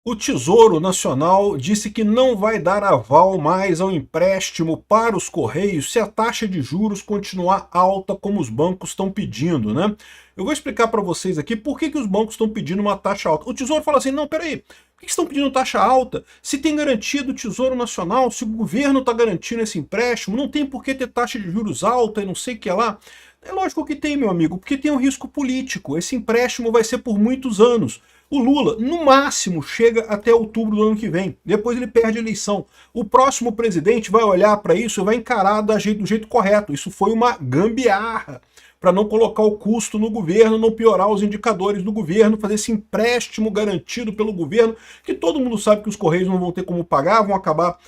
O Tesouro Nacional disse que não vai dar aval mais ao empréstimo para os Correios se a taxa de juros continuar alta como os bancos estão pedindo, né? Eu vou explicar para vocês aqui por que os bancos estão pedindo uma taxa alta. O Tesouro fala assim, não, peraí, por que estão pedindo taxa alta? Se tem garantia do Tesouro Nacional, se o governo está garantindo esse empréstimo, não tem por que ter taxa de juros alta e não sei o que lá. É lógico que tem, meu amigo, porque tem um risco político. Esse empréstimo vai ser por muitos anos. O Lula, no máximo, chega até outubro do ano que vem. Depois ele perde a eleição. O próximo presidente vai olhar para isso e vai encarar do jeito correto. Isso foi uma gambiarra para não colocar o custo no governo, não piorar os indicadores do governo, fazer esse empréstimo garantido pelo governo, que todo mundo sabe que os Correios não vão ter como pagar, vão acabar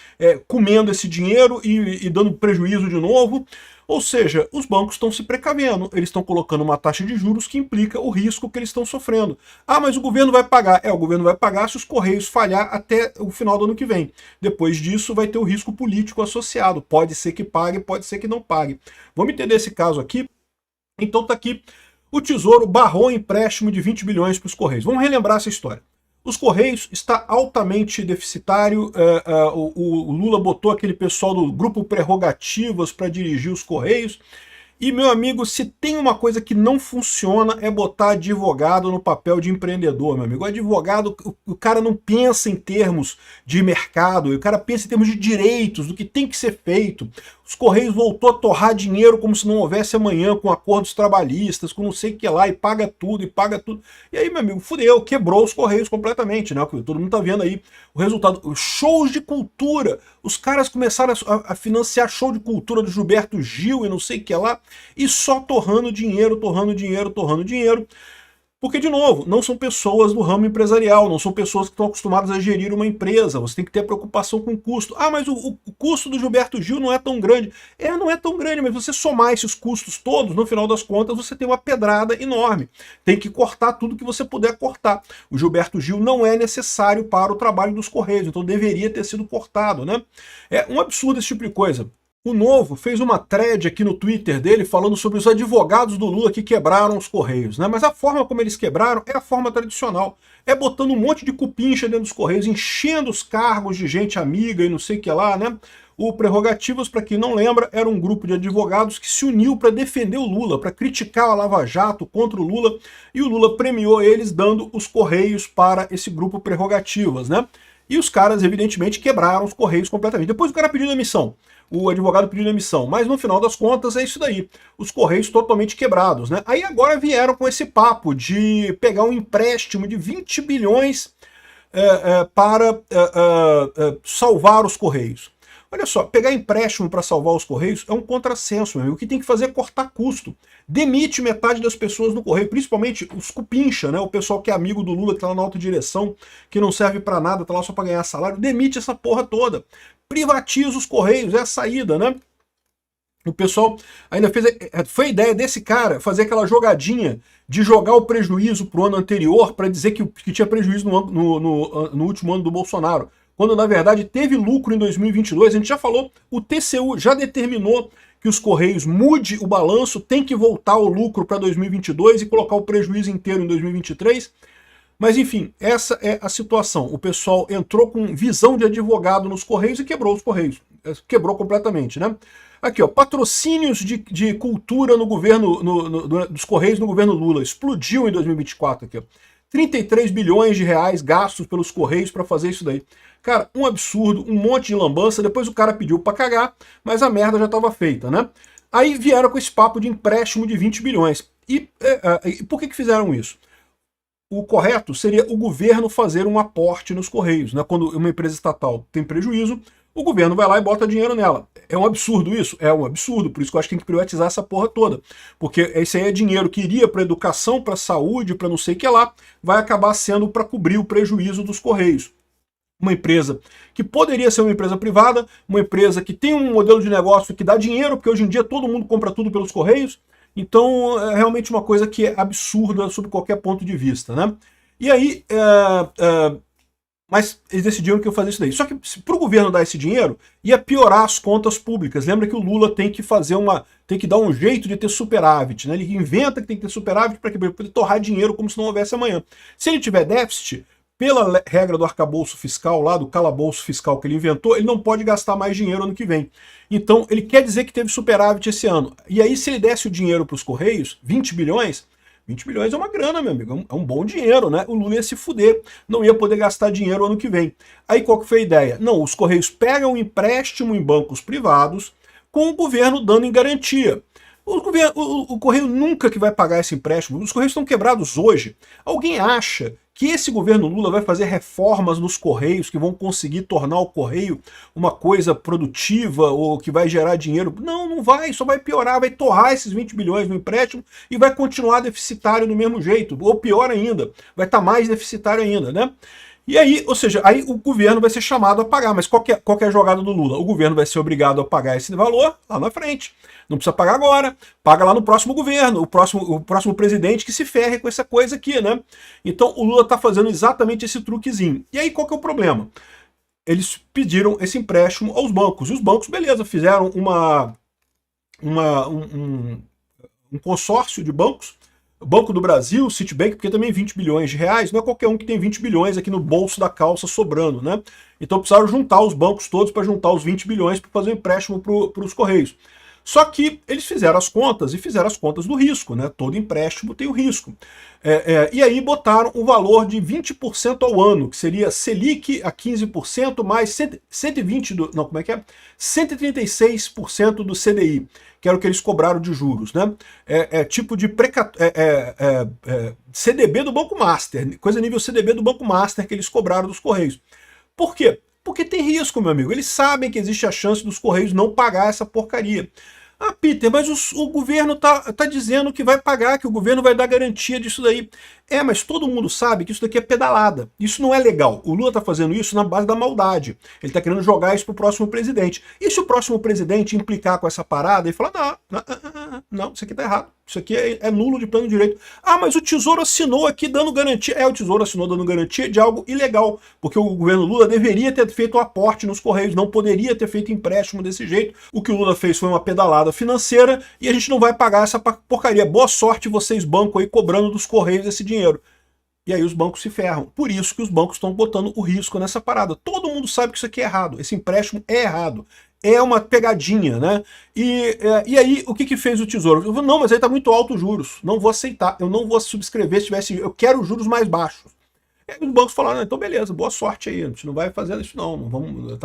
comendo esse dinheiro e dando prejuízo de novo. Ou seja, os bancos estão se precavendo, eles estão colocando uma taxa de juros que implica o risco que eles estão sofrendo. Ah, mas o governo vai pagar. O governo vai pagar se os Correios falhar até o final do ano que vem. Depois disso vai ter o risco político associado. Pode ser que pague, pode ser que não pague. Vamos entender esse caso aqui? Então tá aqui, o Tesouro barrou um empréstimo de 20 bilhões para os Correios. Vamos relembrar essa história. Os Correios está altamente deficitário, o Lula botou aquele pessoal do grupo Prerrogativas para dirigir os Correios, e, meu amigo, se tem uma coisa que não funciona é botar advogado no papel de empreendedor, meu amigo. O advogado, o cara não pensa em termos de mercado, o cara pensa em termos de direitos, do que tem que ser feito. Os Correios voltou a torrar dinheiro como se não houvesse amanhã, com acordos trabalhistas, com não sei o que lá, e paga tudo, e paga tudo. E aí, meu amigo, fudeu, quebrou os Correios completamente, né? Todo mundo tá vendo aí o resultado. Os shows de cultura, os caras começaram a financiar show de cultura do Gilberto Gil e não sei o que lá, e só torrando dinheiro, torrando dinheiro, torrando dinheiro. Porque, de novo, não são pessoas do ramo empresarial, não são pessoas que estão acostumadas a gerir uma empresa, você tem que ter preocupação com o custo. Ah, mas o custo do Gilberto Gil não é tão grande. Não é tão grande, mas você somar esses custos todos, no final das contas, você tem uma pedrada enorme. Tem que cortar tudo que você puder cortar. O Gilberto Gil não é necessário para o trabalho dos Correios, então deveria ter sido cortado, né? É um absurdo esse tipo de coisa. O Novo fez uma thread aqui no Twitter dele falando sobre os advogados do Lula que quebraram os Correios, né? Mas a forma como eles quebraram é a forma tradicional. É botando um monte de cupincha dentro dos Correios, enchendo os cargos de gente amiga e não sei o que lá, né? O Prerrogativas, para quem não lembra, era um grupo de advogados que se uniu para defender o Lula, para criticar a Lava Jato contra o Lula, e o Lula premiou eles dando os Correios para esse grupo Prerrogativas, né? E os caras, evidentemente, quebraram os Correios completamente. Depois o cara pediu demissão. O advogado pediu demissão, mas no final das contas é isso daí, os Correios totalmente quebrados, né? Aí agora vieram com esse papo de pegar um empréstimo de 20 bilhões para salvar os Correios. Olha só, pegar empréstimo para salvar os Correios é um contrassenso, meu amigo. O que tem que fazer é cortar custo. Demite metade das pessoas no Correio, principalmente os cupincha, né? O pessoal que é amigo do Lula, que tá lá na alta direção, que não serve para nada, tá lá só para ganhar salário. Demite essa porra toda. Privatiza os Correios, é a saída, né? O pessoal ainda fez... Foi a ideia desse cara fazer aquela jogadinha de jogar o prejuízo pro ano anterior para dizer que tinha prejuízo no último ano do Bolsonaro. Quando na verdade teve lucro em 2022, a gente já falou, o TCU já determinou que os Correios mude o balanço, tem que voltar o lucro para 2022 e colocar o prejuízo inteiro em 2023. Mas enfim, essa é a situação. O pessoal entrou com visão de advogado nos Correios e quebrou os Correios. Quebrou completamente, né? Aqui, ó, patrocínios de cultura no governo, dos Correios no governo Lula. Explodiu em 2024 aqui, ó. 33 bilhões de reais gastos pelos Correios para fazer isso daí. Cara, um absurdo, um monte de lambança, depois o cara pediu para cagar, mas a merda já estava feita, né? Aí vieram com esse papo de empréstimo de 20 bilhões. E por que fizeram isso? O correto seria o governo fazer um aporte nos Correios, né? Quando uma empresa estatal tem prejuízo, o governo vai lá e bota dinheiro nela. É um absurdo isso? É um absurdo, por isso que eu acho que tem que privatizar essa porra toda. Porque esse aí é dinheiro que iria para educação, para saúde, para não sei o que lá, vai acabar sendo para cobrir o prejuízo dos Correios. Uma empresa que poderia ser uma empresa privada, uma empresa que tem um modelo de negócio que dá dinheiro, porque hoje em dia todo mundo compra tudo pelos Correios, então é realmente uma coisa que é absurda sob qualquer ponto de vista, né? E aí, mas eles decidiram que iam fazer isso daí. Só que para o governo dar esse dinheiro, ia piorar as contas públicas. Lembra que o Lula tem que tem que dar um jeito de ter superávit, né? Ele inventa que tem que ter superávit para poder torrar dinheiro como se não houvesse amanhã. Se ele tiver déficit, pela regra do arcabouço fiscal, lá do calabouço fiscal que ele inventou, ele não pode gastar mais dinheiro ano que vem. Então, ele quer dizer que teve superávit esse ano. E aí, se ele desse o dinheiro para os Correios, 20 bilhões, 20 bilhões é uma grana, meu amigo, é um bom dinheiro, né? O Lula ia se fuder, não ia poder gastar dinheiro ano que vem. Aí qual que foi a ideia? Não, os Correios pegam um empréstimo em bancos privados, com o governo dando em garantia. O Correio nunca que vai pagar esse empréstimo. Os Correios estão quebrados hoje. Alguém acha que esse governo Lula vai fazer reformas nos Correios que vão conseguir tornar o Correio uma coisa produtiva ou que vai gerar dinheiro? Não, não vai, só vai piorar, vai torrar esses 20 bilhões no empréstimo e vai continuar deficitário do mesmo jeito, ou pior ainda, vai estar mais deficitário ainda, né? E aí, ou seja, aí o governo vai ser chamado a pagar, mas qual que é a jogada do Lula? O governo vai ser obrigado a pagar esse valor lá na frente. Não precisa pagar agora, paga lá no próximo governo, o próximo presidente que se ferre com essa coisa aqui, né? Então o Lula está fazendo exatamente esse truquezinho. E aí qual que é o problema? Eles pediram esse empréstimo aos bancos, e os bancos, beleza, fizeram um consórcio de bancos, o Banco do Brasil, Citibank, porque também 20 bilhões de reais, não é qualquer um que tem 20 bilhões aqui no bolso da calça sobrando, né? Então precisaram juntar os bancos todos para juntar os 20 bilhões para fazer um empréstimo para os Correios. Só que eles fizeram as contas, e fizeram as contas do risco, né? Todo empréstimo tem o risco. E aí botaram o valor de 20% ao ano, que seria Selic a 15% mais 120 do... Não, como é que é? 136% do CDI, que era o que eles cobraram de juros, né? Tipo de CDB do Banco Master, coisa nível CDB do Banco Master que eles cobraram dos Correios. Por quê? Porque tem risco, meu amigo. Eles sabem que existe a chance dos Correios não pagar essa porcaria. Ah, Peter, mas o governo tá dizendo que vai pagar, que o governo vai dar garantia disso daí. Mas todo mundo sabe que isso daqui é pedalada. Isso não é legal. O Lula tá fazendo isso na base da maldade. Ele tá querendo jogar isso pro próximo presidente. E se o próximo presidente implicar com essa parada e falar, não, isso aqui tá errado. Isso aqui é nulo de plano direito. Ah, mas o Tesouro assinou aqui dando garantia. O Tesouro assinou dando garantia de algo ilegal, porque o governo Lula deveria ter feito um aporte nos Correios, não poderia ter feito empréstimo desse jeito. O que o Lula fez foi uma pedalada financeira e a gente não vai pagar essa porcaria. Boa sorte vocês, banco, aí cobrando dos Correios esse dinheiro. E aí os bancos se ferram. Por isso que os bancos estão botando o risco nessa parada. Todo mundo sabe que isso aqui é errado. Esse empréstimo é errado. É uma pegadinha, né? E aí, o que fez o Tesouro? Eu falei, não, mas aí tá muito alto os juros. Não vou aceitar. Eu não vou subscrever se tivesse... Eu quero juros mais baixos. E aí os bancos falaram, então beleza, boa sorte aí. A gente não vai fazer isso não vamos...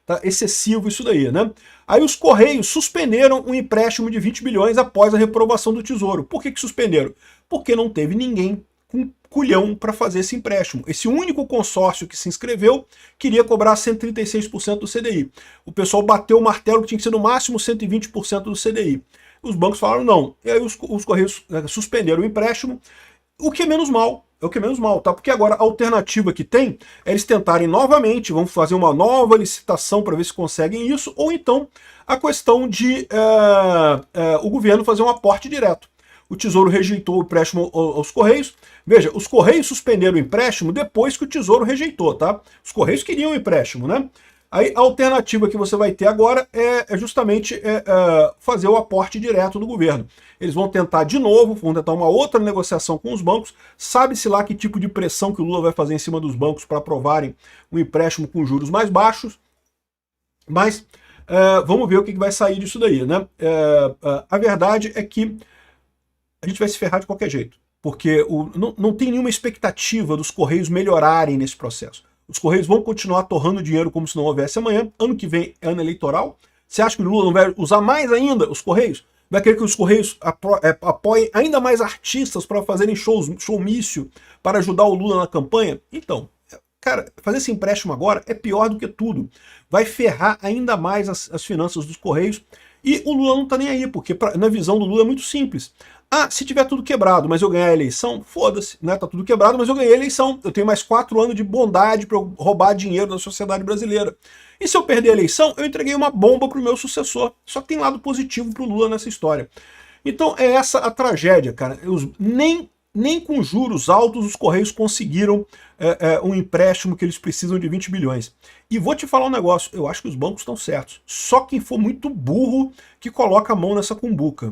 Tá excessivo isso daí, né? Aí os Correios suspenderam um empréstimo de 20 bilhões após a reprovação do Tesouro. Por que suspenderam? Porque não teve ninguém com culhão para fazer esse empréstimo. Esse único consórcio que se inscreveu queria cobrar 136% do CDI. O pessoal bateu o martelo que tinha que ser no máximo 120% do CDI. Os bancos falaram não. E aí os Correios suspenderam o empréstimo, o que é menos mal. É o que é menos mal, tá? Porque agora a alternativa que tem é eles tentarem novamente, vão fazer uma nova licitação para ver se conseguem isso, ou então a questão de o governo fazer um aporte direto. O Tesouro rejeitou o empréstimo aos Correios. Veja, os Correios suspenderam o empréstimo depois que o Tesouro rejeitou, tá? Os Correios queriam o empréstimo, né? Aí a alternativa que você vai ter agora é justamente fazer o aporte direto do governo. Eles vão tentar de novo, vão tentar uma outra negociação com os bancos. Sabe-se lá que tipo de pressão que o Lula vai fazer em cima dos bancos para aprovarem um empréstimo com juros mais baixos. Mas vamos ver o que vai sair disso daí, né? A verdade é que a gente vai se ferrar de qualquer jeito, porque não tem nenhuma expectativa dos Correios melhorarem nesse processo. Os Correios vão continuar torrando dinheiro como se não houvesse amanhã. Ano que vem é ano eleitoral. Você acha que o Lula não vai usar mais ainda os Correios? Vai querer que os Correios apoiem ainda mais artistas para fazerem showmício para ajudar o Lula na campanha? Então, cara, fazer esse empréstimo agora é pior do que tudo. Vai ferrar ainda mais as finanças dos Correios. E o Lula não está nem aí, porque na visão do Lula é muito simples. Ah, se tiver tudo quebrado, mas eu ganhar a eleição, foda-se, né? Tá tudo quebrado, mas eu ganhei a eleição. Eu tenho mais 4 anos de bondade para roubar dinheiro da sociedade brasileira. E se eu perder a eleição, eu entreguei uma bomba pro meu sucessor. Só que tem lado positivo pro Lula nessa história. Então é essa a tragédia, cara. Nem com juros altos os Correios conseguiram um empréstimo que eles precisam de 20 bilhões. E vou te falar um negócio, eu acho que os bancos estão certos. Só quem for muito burro que coloca a mão nessa cumbuca.